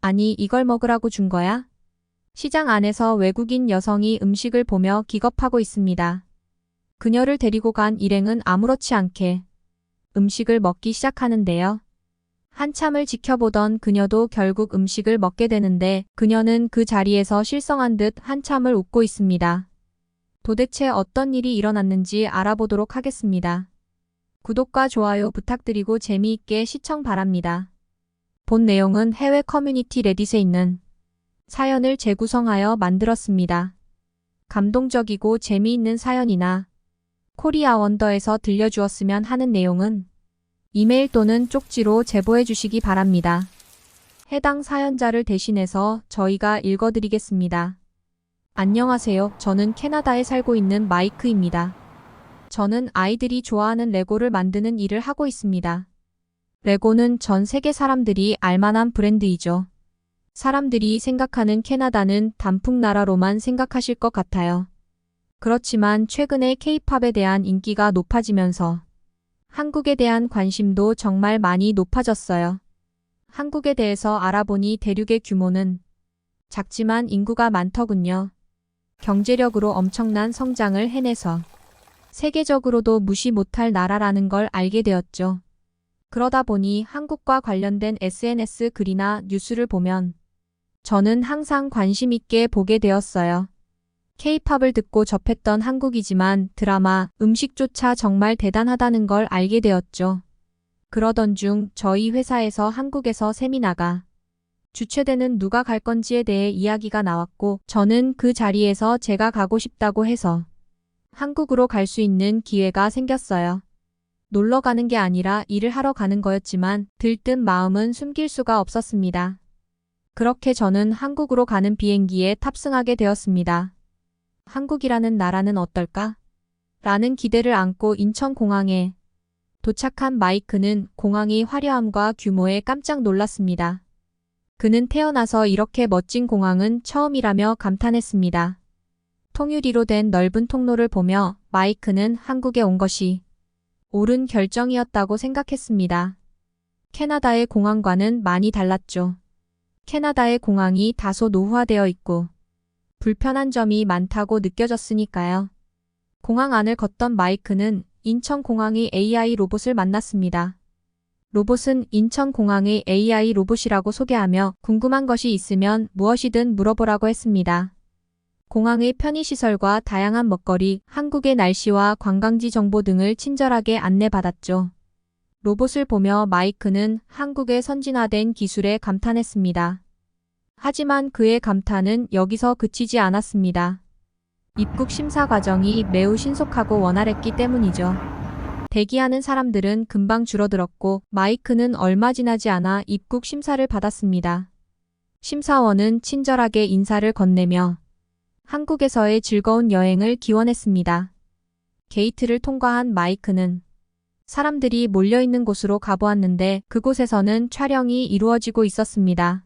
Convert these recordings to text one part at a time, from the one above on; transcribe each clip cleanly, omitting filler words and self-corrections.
아니, 이걸 먹으라고 준 거야? 시장 안에서 외국인 여성이 음식을 보며 기겁하고 있습니다. 그녀를 데리고 간 일행은 아무렇지 않게 음식을 먹기 시작하는데요. 한참을 지켜보던 그녀도 결국 음식을 먹게 되는데 그녀는 그 자리에서 실성한 듯 한참을 웃고 있습니다. 도대체 어떤 일이 일어났는지 알아보도록 하겠습니다. 구독과 좋아요 부탁드리고 재미있게 시청 바랍니다. 본 내용은 해외 커뮤니티 레딧에 있는 사연을 재구성하여 만들었습니다. 감동적이고 재미있는 사연이나 코리아 원더에서 들려주었으면 하는 내용은 이메일 또는 쪽지로 제보해 주시기 바랍니다. 해당 사연자를 대신해서 저희가 읽어드리겠습니다. 안녕하세요. 저는 캐나다에 살고 있는 마이크입니다. 저는 아이들이 좋아하는 레고를 만드는 일을 하고 있습니다. 레고는 전 세계 사람들이 알만한 브랜드이죠. 사람들이 생각하는 캐나다는 단풍 나라로만 생각하실 것 같아요. 그렇지만 최근에 K-팝에 대한 인기가 높아지면서 한국에 대한 관심도 정말 많이 높아졌어요. 한국에 대해서 알아보니 대륙의 규모는 작지만 인구가 많더군요. 경제력으로 엄청난 성장을 해내서 세계적으로도 무시 못할 나라라는 걸 알게 되었죠. 그러다 보니 한국과 관련된 SNS 글이나 뉴스를 보면 저는 항상 관심 있게 보게 되었어요. K-팝을 듣고 접했던 한국이지만 드라마, 음식조차 정말 대단하다는 걸 알게 되었죠. 그러던 중 저희 회사에서 한국에서 세미나가 주최되는 누가 갈 건지에 대해 이야기가 나왔고 저는 그 자리에서 제가 가고 싶다고 해서 한국으로 갈 수 있는 기회가 생겼어요. 놀러 가는 게 아니라 일을 하러 가는 거였지만 들뜬 마음은 숨길 수가 없었습니다. 그렇게 저는 한국으로 가는 비행기에 탑승하게 되었습니다. 한국이라는 나라는 어떨까? 라는 기대를 안고 인천공항에 도착한 마이크는 공항의 화려함과 규모에 깜짝 놀랐습니다. 그는 태어나서 이렇게 멋진 공항은 처음이라며 감탄했습니다. 통유리로 된 넓은 통로를 보며 마이크는 한국에 온 것이 옳은 결정이었다고 생각했습니다. 캐나다의 공항과는 많이 달랐죠. 캐나다의 공항이 다소 노후화되어 있고 불편한 점이 많다고 느껴졌으니까요. 공항 안을 걷던 마이크는 인천공항의 AI 로봇을 만났습니다. 로봇은 인천공항의 AI 로봇이라고 소개하며 궁금한 것이 있으면 무엇이든 물어보라고 했습니다. 공항의 편의시설과 다양한 먹거리, 한국의 날씨와 관광지 정보 등을 친절하게 안내받았죠. 로봇을 보며 마이크는 한국의 선진화된 기술에 감탄했습니다. 하지만 그의 감탄은 여기서 그치지 않았습니다. 입국 심사 과정이 매우 신속하고 원활했기 때문이죠. 대기하는 사람들은 금방 줄어들었고 마이크는 얼마 지나지 않아 입국 심사를 받았습니다. 심사원은 친절하게 인사를 건네며 한국에서의 즐거운 여행을 기원했습니다. 게이트를 통과한 마이크는 사람들이 몰려있는 곳으로 가보았는데 그곳에서는 촬영이 이루어지고 있었습니다.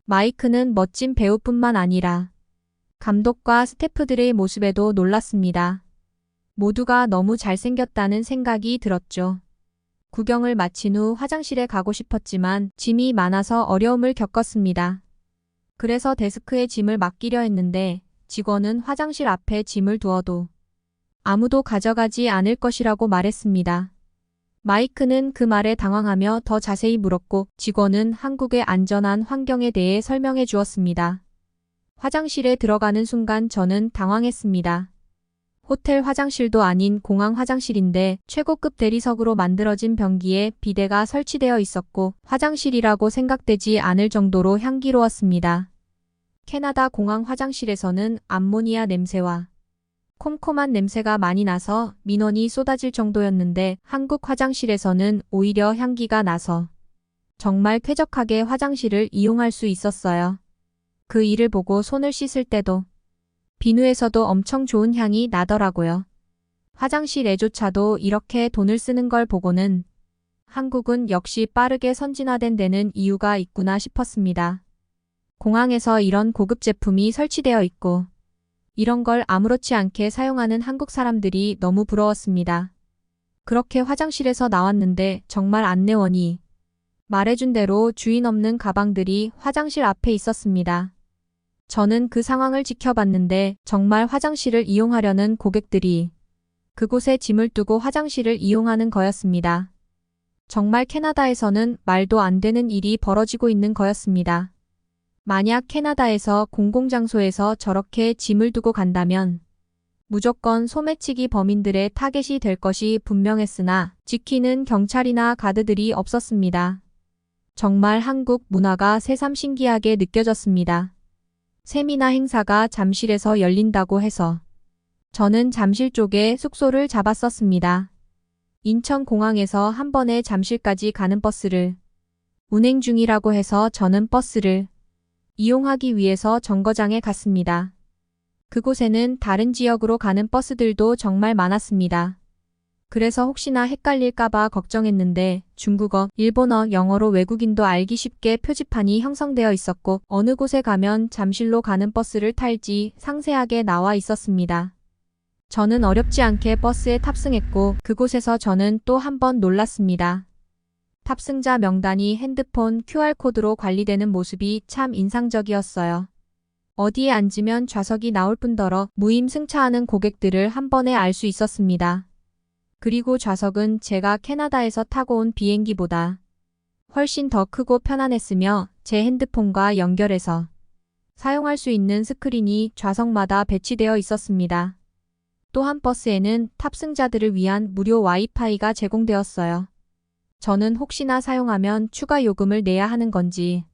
마이크는 멋진 배우뿐만 아니라 감독과 스태프들의 모습에도 놀랐습니다. 모두가 너무 잘생겼다는 생각이 들었죠. 구경을 마친 후 화장실에 가고 싶었지만 짐이 많아서 어려움을 겪었습니다. 그래서 데스크에 짐을 맡기려 했는데 직원은 화장실 앞에 짐을 두어도 아무도 가져가지 않을 것이라고 말했습니다. 마이크는 그 말에 당황하며 더 자세히 물었고 직원은 한국의 안전한 환경에 대해 설명해 주었습니다. 화장실에 들어가는 순간 저는 당황했습니다. 호텔 화장실도 아닌 공항 화장실인데 최고급 대리석으로 만들어진 변기에 비데가 설치되어 있었고 화장실이라고 생각되지 않을 정도로 향기로웠습니다. 캐나다 공항 화장실에서는 암모니아 냄새와 콤콤한 냄새가 많이 나서 민원이 쏟아질 정도였는데 한국 화장실에서는 오히려 향기가 나서 정말 쾌적하게 화장실을 이용할 수 있었어요. 그 일을 보고 손을 씻을 때도 비누에서도 엄청 좋은 향이 나더라고요. 화장실에조차도 이렇게 돈을 쓰는 걸 보고는 한국은 역시 빠르게 선진화된 데는 이유가 있구나 싶었습니다. 공항에서 이런 고급 제품이 설치되어 있고 이런 걸 아무렇지 않게 사용하는 한국 사람들이 너무 부러웠습니다. 그렇게 화장실에서 나왔는데 정말 안내원이 말해준 대로 주인 없는 가방들이 화장실 앞에 있었습니다. 저는 그 상황을 지켜봤는데 정말 화장실을 이용하려는 고객들이 그곳에 짐을 두고 화장실을 이용하는 거였습니다. 정말 캐나다에서는 말도 안 되는 일이 벌어지고 있는 거였습니다. 만약 캐나다에서 공공장소에서 저렇게 짐을 두고 간다면 무조건 소매치기 범인들의 타겟이 될 것이 분명했으나 지키는 경찰이나 가드들이 없었습니다. 정말 한국 문화가 새삼 신기하게 느껴졌습니다. 세미나 행사가 잠실에서 열린다고 해서 저는 잠실 쪽에 숙소를 잡았었습니다. 인천공항에서 한 번에 잠실까지 가는 버스를 운행 중이라고 해서 저는 버스를 이용하기 위해서 정거장에 갔습니다. 그곳에는 다른 지역으로 가는 버스들도 정말 많았습니다. 그래서 혹시나 헷갈릴까봐 걱정했는데 중국어, 일본어, 영어로 외국인도 알기 쉽게 표지판이 형성되어 있었고 어느 곳에 가면 잠실로 가는 버스를 탈지 상세하게 나와 있었습니다. 저는 어렵지 않게 버스에 탑승했고 그곳에서 저는 또 한 번 놀랐습니다. 탑승자 명단이 핸드폰 QR코드로 관리되는 모습이 참 인상적이었어요. 어디에 앉으면 좌석이 나올 뿐더러 무임승차하는 고객들을 한 번에 알 수 있었습니다. 그리고 좌석은 제가 캐나다에서 타고 온 비행기보다 훨씬 더 크고 편안했으며 제 핸드폰과 연결해서 사용할 수 있는 스크린이 좌석마다 배치되어 있었습니다. 또한 버스에는 탑승자들을 위한 무료 와이파이가 제공되었어요. 저는 혹시나 사용하면 추가 요금을 내야 하는 건지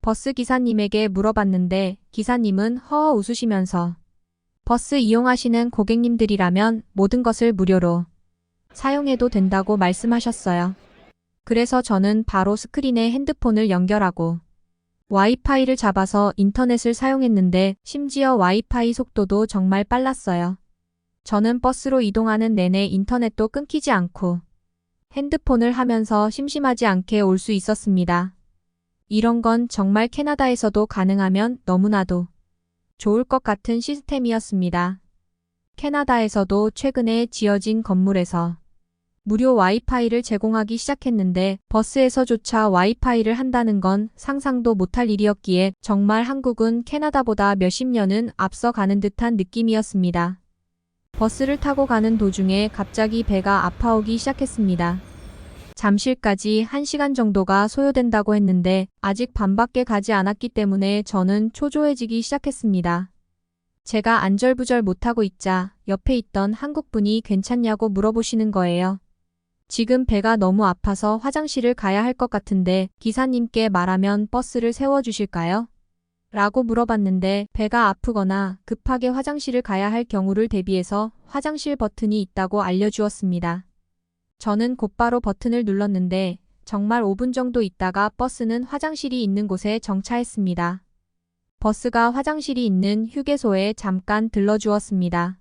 버스 기사님에게 물어봤는데 기사님은 허허 웃으시면서 버스 이용하시는 고객님들이라면 모든 것을 무료로 사용해도 된다고 말씀하셨어요. 그래서 저는 바로 스크린에 핸드폰을 연결하고 와이파이를 잡아서 인터넷을 사용했는데 심지어 와이파이 속도도 정말 빨랐어요. 저는 버스로 이동하는 내내 인터넷도 끊기지 않고 핸드폰을 하면서 심심하지 않게 올 수 있었습니다. 이런 건 정말 캐나다에서도 가능하면 너무나도 좋을 것 같은 시스템이었습니다. 캐나다에서도 최근에 지어진 건물에서 무료 와이파이를 제공하기 시작했는데 버스에서조차 와이파이를 한다는 건 상상도 못할 일이었기에 정말 한국은 캐나다보다 몇십 년은 앞서가는 듯한 느낌이었습니다. 버스를 타고 가는 도중에 갑자기 배가 아파오기 시작했습니다. 잠실까지 1시간 정도가 소요된다고 했는데 아직 반밖에 가지 않았기 때문에 저는 초조해지기 시작했습니다. 제가 안절부절 못하고 있자 옆에 있던 한국분이 괜찮냐고 물어보시는 거예요. 지금 배가 너무 아파서 화장실을 가야 할 것 같은데 기사님께 말하면 버스를 세워주실까요? 라고 물어봤는데 배가 아프거나 급하게 화장실을 가야 할 경우를 대비해서 화장실 버튼이 있다고 알려주었습니다. 저는 곧바로 버튼을 눌렀는데 정말 5분 정도 있다가 버스는 화장실이 있는 곳에 정차했습니다. 버스가 화장실이 있는 휴게소에 잠깐 들러주었습니다.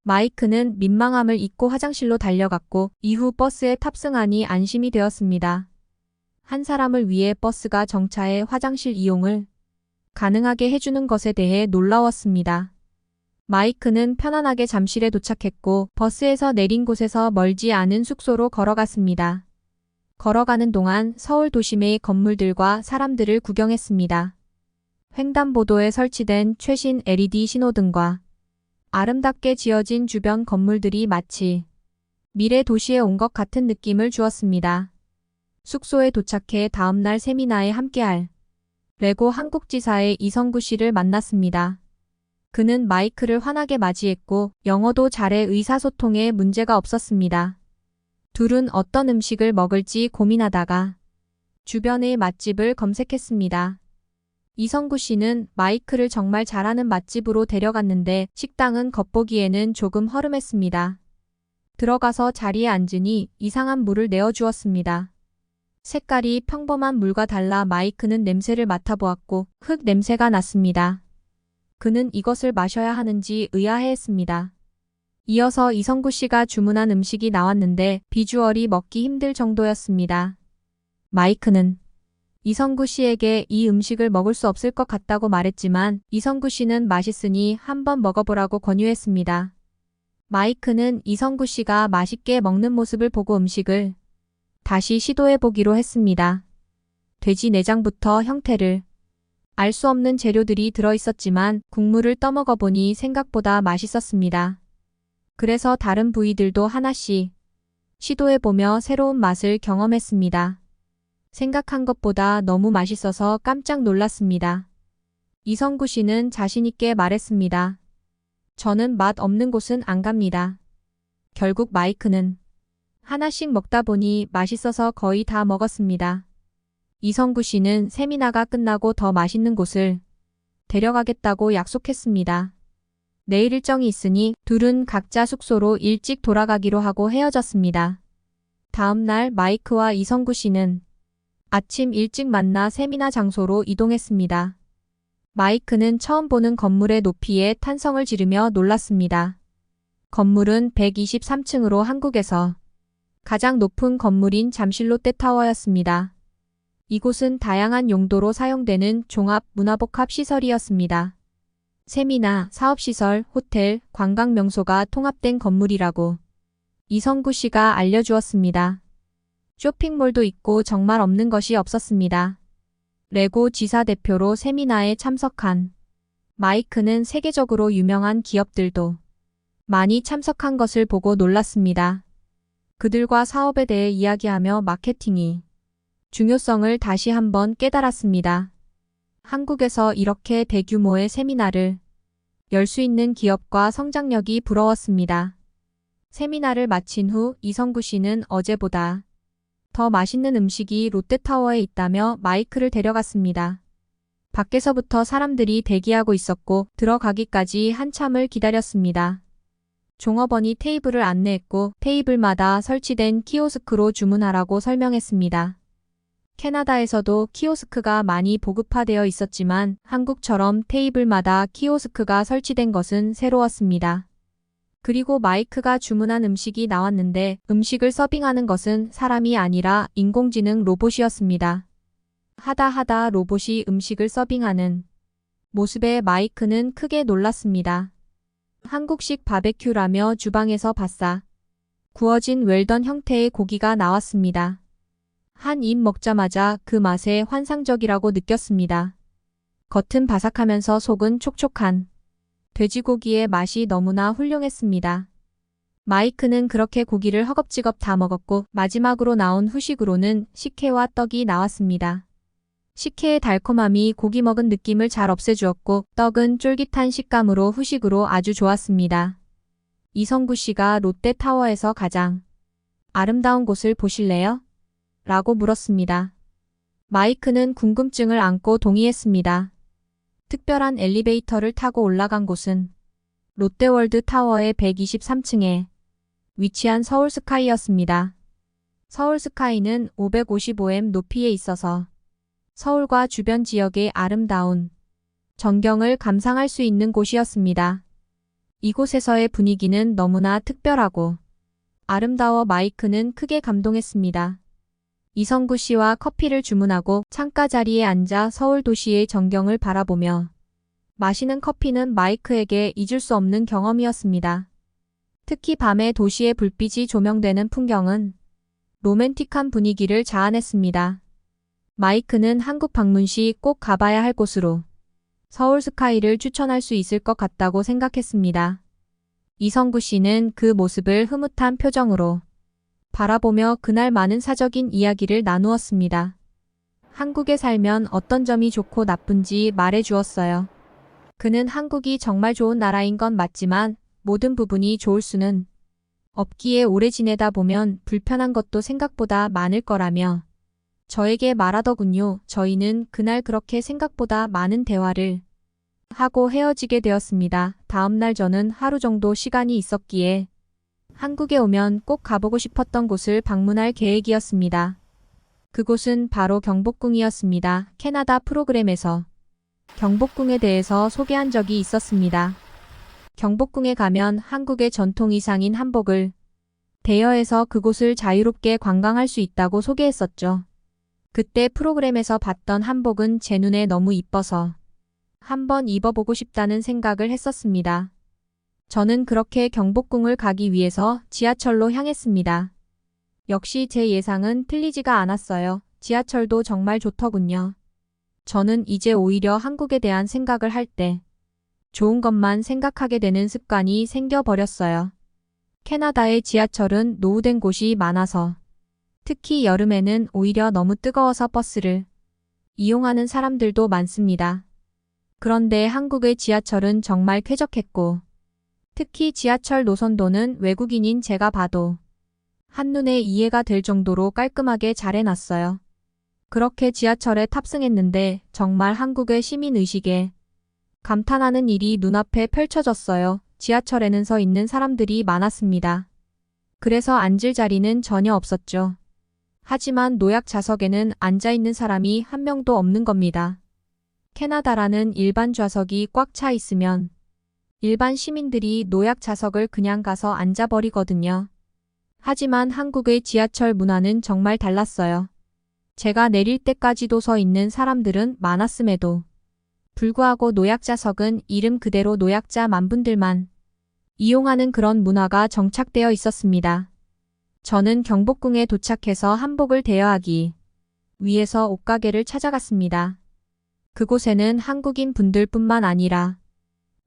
마이크는 민망함을 잊고 화장실로 달려갔고 이후 버스에 탑승하니 안심이 되었습니다. 한 사람을 위해 버스가 정차해 화장실 이용을 가능하게 해주는 것에 대해 놀라웠습니다. 마이크는 편안하게 잠실에 도착했고 버스에서 내린 곳에서 멀지 않은 숙소로 걸어갔습니다. 걸어가는 동안 서울 도심의 건물들과 사람들을 구경했습니다. 횡단보도에 설치된 최신 LED 신호등과 아름답게 지어진 주변 건물들이 마치 미래 도시에 온 것 같은 느낌을 주었습니다. 숙소에 도착해 다음날 세미나에 함께할 레고 한국지사의 이성구 씨를 만났습니다. 그는 마이크를 환하게 맞이했고 영어도 잘해 의사소통에 문제가 없었습니다. 둘은 어떤 음식을 먹을지 고민하다가 주변의 맛집을 검색했습니다. 이성구 씨는 마이크를 정말 잘하는 맛집으로 데려갔는데 식당은 겉보기에는 조금 허름했습니다. 들어가서 자리에 앉으니 이상한 물을 내어주었습니다. 색깔이 평범한 물과 달라 마이크는 냄새를 맡아보았고 흙 냄새가 났습니다. 그는 이것을 마셔야 하는지 의아해했습니다. 이어서 이성구 씨가 주문한 음식이 나왔는데 비주얼이 먹기 힘들 정도였습니다. 마이크는 이성구 씨에게 이 음식을 먹을 수 없을 것 같다고 말했지만 이성구 씨는 맛있으니 한번 먹어보라고 권유했습니다. 마이크는 이성구 씨가 맛있게 먹는 모습을 보고 음식을 다시 시도해보기로 했습니다. 돼지 내장부터 형태를 알 수 없는 재료들이 들어있었지만 국물을 떠먹어 보니 생각보다 맛있었습니다. 그래서 다른 부위들도 하나씩 시도해보며 새로운 맛을 경험했습니다. 생각한 것보다 너무 맛있어서 깜짝 놀랐습니다. 이성구 씨는 자신있게 말했습니다. 저는 맛 없는 곳은 안 갑니다. 결국 마이크는 하나씩 먹다 보니 맛있어서 거의 다 먹었습니다. 이성구 씨는 세미나가 끝나고 더 맛있는 곳을 데려가겠다고 약속했습니다. 내일 일정이 있으니 둘은 각자 숙소로 일찍 돌아가기로 하고 헤어졌습니다. 다음 날 마이크와 이성구 씨는 아침 일찍 만나 세미나 장소로 이동했습니다. 마이크는 처음 보는 건물의 높이에 탄성을 지르며 놀랐습니다. 건물은 123층으로 한국에서 가장 높은 건물인 잠실 롯데타워였습니다. 이곳은 다양한 용도로 사용되는 종합 문화복합 시설이었습니다. 세미나, 사업시설, 호텔, 관광명소가 통합된 건물이라고 이성구 씨가 알려주었습니다. 쇼핑몰도 있고 정말 없는 것이 없었습니다. 레고 지사 대표로 세미나에 참석한 마이크는 세계적으로 유명한 기업들도 많이 참석한 것을 보고 놀랐습니다. 그들과 사업에 대해 이야기하며 마케팅이 중요성을 다시 한번 깨달았습니다. 한국에서 이렇게 대규모의 세미나를 열 수 있는 기업과 성장력이 부러웠습니다. 세미나를 마친 후 이성구 씨는 어제보다 더 맛있는 음식이 롯데타워에 있다며 마이크를 데려갔습니다. 밖에서부터 사람들이 대기하고 있었고 들어가기까지 한참을 기다렸습니다. 종업원이 테이블을 안내했고 테이블마다 설치된 키오스크로 주문하라고 설명했습니다. 캐나다에서도 키오스크가 많이 보급화되어 있었지만 한국처럼 테이블마다 키오스크가 설치된 것은 새로웠습니다. 그리고 마이크가 주문한 음식이 나왔는데 음식을 서빙하는 것은 사람이 아니라 인공지능 로봇이었습니다. 하다 로봇이 음식을 서빙하는 모습에 마이크는 크게 놀랐습니다. 한국식 바베큐라며 주방에서 바싹 구워진 웰던 형태의 고기가 나왔습니다. 한 입 먹자마자 그 맛에 환상적이라고 느꼈습니다. 겉은 바삭하면서 속은 촉촉한 돼지고기의 맛이 너무나 훌륭했습니다. 마이크는 그렇게 고기를 허겁지겁 다 먹었고 마지막으로 나온 후식으로는 식혜와 떡이 나왔습니다. 식혜의 달콤함이 고기 먹은 느낌을 잘 없애주었고 떡은 쫄깃한 식감으로 후식으로 아주 좋았습니다. 이성구 씨가 롯데타워에서 가장 아름다운 곳을 보실래요? 라고 물었습니다. 마이크는 궁금증을 안고 동의했습니다. 특별한 엘리베이터를 타고 올라간 곳은 롯데월드 타워의 123층에 위치한 서울스카이였습니다. 서울스카이는 555m 높이에 있어서 서울과 주변 지역의 아름다운 전경을 감상할 수 있는 곳이었습니다. 이곳에서의 분위기는 너무나 특별하고 아름다워 마이크는 크게 감동했습니다. 이성구 씨와 커피를 주문하고 창가 자리에 앉아 서울 도시의 전경을 바라보며 마시는 커피는 마이크에게 잊을 수 없는 경험이었습니다. 특히 밤에 도시의 불빛이 조명되는 풍경은 로맨틱한 분위기를 자아냈습니다. 마이크는 한국 방문 시 꼭 가봐야 할 곳으로 서울 스카이를 추천할 수 있을 것 같다고 생각했습니다. 이성구 씨는 그 모습을 흐뭇한 표정으로 바라보며 그날 많은 사적인 이야기를 나누었습니다. 한국에 살면 어떤 점이 좋고 나쁜지 말해 주었어요. 그는 한국이 정말 좋은 나라인 건 맞지만 모든 부분이 좋을 수는 없기에 오래 지내다 보면 불편한 것도 생각보다 많을 거라며 저에게 말하더군요. 저희는 그날 그렇게 생각보다 많은 대화를 하고 헤어지게 되었습니다. 다음 날 저는 하루 정도 시간이 있었기에 한국에 오면 꼭 가보고 싶었던 곳을 방문할 계획이었습니다. 그곳은 바로 경복궁이었습니다. 캐나다 프로그램에서 경복궁에 대해서 소개한 적이 있었습니다. 경복궁에 가면 한국의 전통 의상인 한복을 대여해서 그곳을 자유롭게 관광할 수 있다고 소개했었죠. 그때 프로그램에서 봤던 한복은 제 눈에 너무 이뻐서 한번 입어보고 싶다는 생각을 했었습니다. 저는 그렇게 경복궁을 가기 위해서 지하철로 향했습니다. 역시 제 예상은 틀리지가 않았어요. 지하철도 정말 좋더군요. 저는 이제 오히려 한국에 대한 생각을 할 때 좋은 것만 생각하게 되는 습관이 생겨버렸어요. 캐나다의 지하철은 노후된 곳이 많아서 특히 여름에는 오히려 너무 뜨거워서 버스를 이용하는 사람들도 많습니다. 그런데 한국의 지하철은 정말 쾌적했고 특히 지하철 노선도는 외국인인 제가 봐도 한눈에 이해가 될 정도로 깔끔하게 잘 해놨어요. 그렇게 지하철에 탑승했는데 정말 한국의 시민의식에 감탄하는 일이 눈앞에 펼쳐졌어요. 지하철에는 서 있는 사람들이 많았습니다. 그래서 앉을 자리는 전혀 없었죠. 하지만 노약 좌석에는 앉아있는 사람이 한 명도 없는 겁니다. 캐나다라는 일반 좌석이 꽉 차 있으면 일반 시민들이 노약 좌석을 그냥 가서 앉아버리거든요. 하지만 한국의 지하철 문화는 정말 달랐어요. 제가 내릴 때까지도 서 있는 사람들은 많았음에도 불구하고 노약 좌석은 이름 그대로 노약자만 분들만 이용하는 그런 문화가 정착되어 있었습니다. 저는 경복궁에 도착해서 한복을 대여하기 위해서 옷가게를 찾아갔습니다. 그곳에는 한국인 분들뿐만 아니라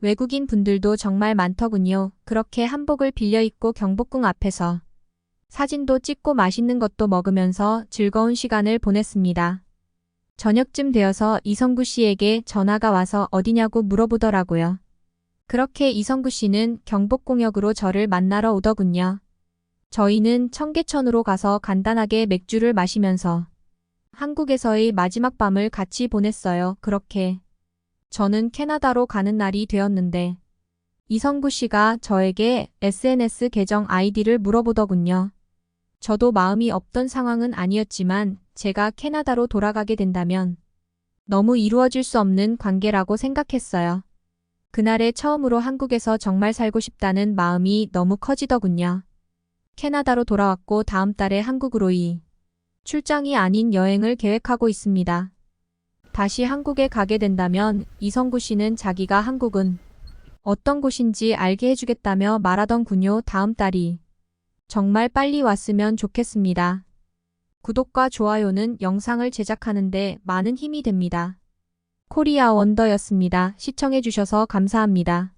외국인 분들도 정말 많더군요. 그렇게 한복을 빌려 입고 경복궁 앞에서 사진도 찍고 맛있는 것도 먹으면서 즐거운 시간을 보냈습니다. 저녁쯤 되어서 이성구 씨에게 전화가 와서 어디냐고 물어보더라고요. 그렇게 이성구 씨는 경복궁역으로 저를 만나러 오더군요. 저희는 청계천으로 가서 간단하게 맥주를 마시면서 한국에서의 마지막 밤을 같이 보냈어요. 그렇게 저는 캐나다로 가는 날이 되었는데 이성구 씨가 저에게 SNS 계정 아이디를 물어보더군요. 저도 마음이 없던 상황은 아니었지만 제가 캐나다로 돌아가게 된다면 너무 이루어질 수 없는 관계라고 생각했어요. 그날에 처음으로 한국에서 정말 살고 싶다는 마음이 너무 커지더군요. 캐나다로 돌아왔고 다음 달에 한국으로 출장이 아닌 여행을 계획하고 있습니다. 다시 한국에 가게 된다면 이성구 씨는 자기가 한국은 어떤 곳인지 알게 해주겠다며 말하던군요. 다음 달이 정말 빨리 왔으면 좋겠습니다. 구독과 좋아요는 영상을 제작하는데 많은 힘이 됩니다. 코리아 원더였습니다. 시청해주셔서 감사합니다.